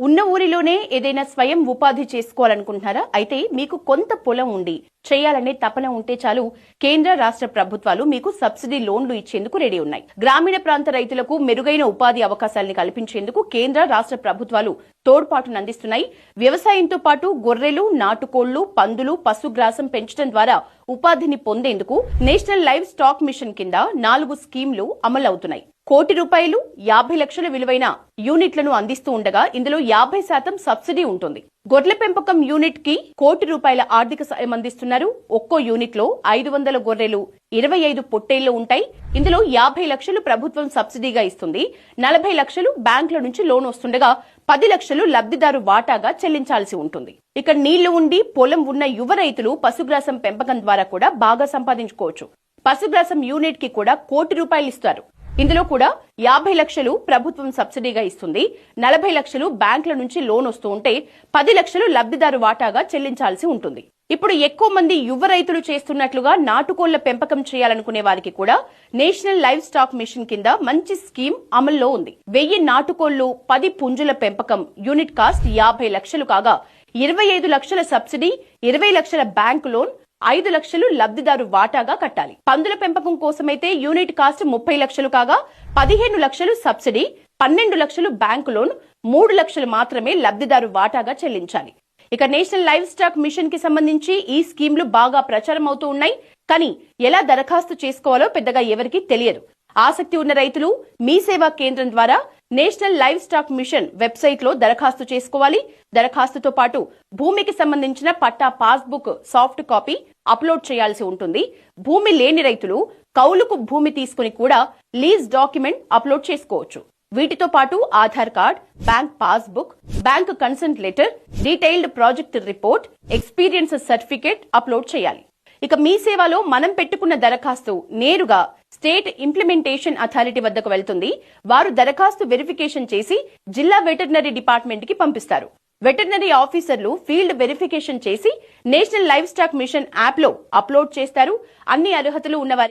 ఉన్న ఊరిలోనే ఏదైనా స్వయం ఉపాధి చేసుకోవాలనుకుంటున్నారా? అయితే మీకు కొంత పొలం ఉండి చేయాలనే తపన ఉంటే చాలు, కేంద్ర రాష్ట్ర ప్రభుత్వాలు మీకు సబ్సిడీ లోన్లు ఇచ్చేందుకు రెడీ ఉన్నాయి. గ్రామీణ ప్రాంత రైతులకు మెరుగైన ఉపాధి అవకాశాలను కల్పించేందుకు కేంద్ర రాష్ట్ర ప్రభుత్వాలు తోడ్పాటును అందిస్తున్నాయి. వ్యవసాయంతో పాటు గొర్రెలు, నాటుకోళ్లు, పందులు, పశుగ్రాసం పెంచడం ద్వారా ఉపాధిని పొందేందుకు నేషనల్ లైవ్ స్టాక్ మిషన్ కింద 4 స్కీమ్లు అమలవుతున్నాయి. ₹1,00,00,000 50 లక్షల విలువైన యూనిట్లను అందిస్తూ ఉండగా ఇందులో 50% సబ్సిడీ ఉంటుంది. గొర్రెల పెంపకం యూనిట్ కి ₹1,00,00,000 ఆర్థిక సాయం అందిస్తున్నారు. ఒక్కో యూనిట్ లో 500 గొర్రెలు, 25 పొట్టేళ్లు ఉంటాయి. ఇందులో 50 లక్షలు ప్రభుత్వం సబ్సిడీగా ఇస్తుంది. 40 లక్షలు బ్యాంకుల నుంచి లోన్ వస్తుండగా 10 లక్షలు లబ్ధిదారు వాటాగా చెల్లించాల్సి ఉంటుంది. ఇక నీళ్లు ఉండి పొలం ఉన్న యువ రైతులు పశుగ్రాసం పెంపకం ద్వారా కూడా బాగా సంపాదించుకోవచ్చు. పశుగ్రాసం యూనిట్ కి కూడా ₹1,00,00,000 ఇస్తారు. ఇందులో కూడా 50 లక్షలు ప్రభుత్వం సబ్సిడీగా ఇస్తుంది. 40 లక్షలు బ్యాంకుల నుంచి లోన్ వస్తూ ఉంటే 10 లక్షలు లబ్ధిదారు వాటాగా చెల్లించాల్సి ఉంటుంది. ఇప్పుడు ఎక్కువ మంది యువ రైతులు చేస్తున్నట్లుగా నాటుకోళ్ల పెంపకం చేయాలనుకునే వారికి కూడా నేషనల్ లైవ్ స్టాక్ మిషన్ కింద మంచి స్కీమ్ అమల్లో ఉంది. 1000 నాటుకోళ్లు, 10 పుంజుల పెంపకం యూనిట్ కాస్ట్ 50 లక్షలు కాగా 25 లక్షల సబ్సిడీ, 20 లక్షల బ్యాంకు లోన్, 5 లక్షలు లబ్ధిదారు వాటాగా కట్టాలి. పందుల పెంపకం కోసమైతే యూనిట్ కాస్ట్ 30 లక్షలు కాగా 15 లక్షలు సబ్సిడీ, 12 లక్షలు బ్యాంకు లోన్, 3 లక్షలు మాత్రమే లబ్ధిదారు వాటాగా చెల్లించాలి. ఇక నేషనల్ లైవ్ స్టాక్ మిషన్ కి సంబంధించి ఈ స్కీమ్లు బాగా ప్రచారం అవుతూ ఉన్నాయి. కానీ ఎలా దరఖాస్తు చేసుకోవాలో పెద్దగా ఎవరికీ తెలియదు. ఆసక్తి ఉన్న రైతులు మీ సేవా కేంద్రం ద్వారా national live stock mission website లో దరఖాస్తు చేసుకోవాలి. దరఖాస్తుతో పాటు భూమికి సంబంధించిన పట్టా, పాస్బుక్ సాఫ్ట్ కాపీ అప్లోడ్ చేయాల్సి ఉంటుంది. భూమి లేని రైతులు కౌలుకు భూమి తీసుకుని కూడా లీజ్ డాక్యుమెంట్ అప్లోడ్ చేసుకోవచ్చు. వీటితో పాటు Aadhaar card, bank passbook, bank consent letter, detailed project report, experience certificate upload చేయాలి. ఇక మీ సేవలో మనం పెట్టుకున్న దరఖాస్తు నేరుగా స్టేట్ ఇంప్లిమెంటేషన్ అథారిటీ వద్దకు వెళ్తుంది. వారు దరఖాస్తు వెరిఫికేషన్ చేసి జిల్లా వెటర్నరీ డిపార్ట్మెంట్ కి పంపిస్తారు. వెటర్నరీ ఆఫీసర్లు ఫీల్డ్ వెరిఫికేషన్ చేసి national live stock machine app లో అప్లోడ్ చేస్తారు. అన్ని అర్హతలు ఉన్నవారికి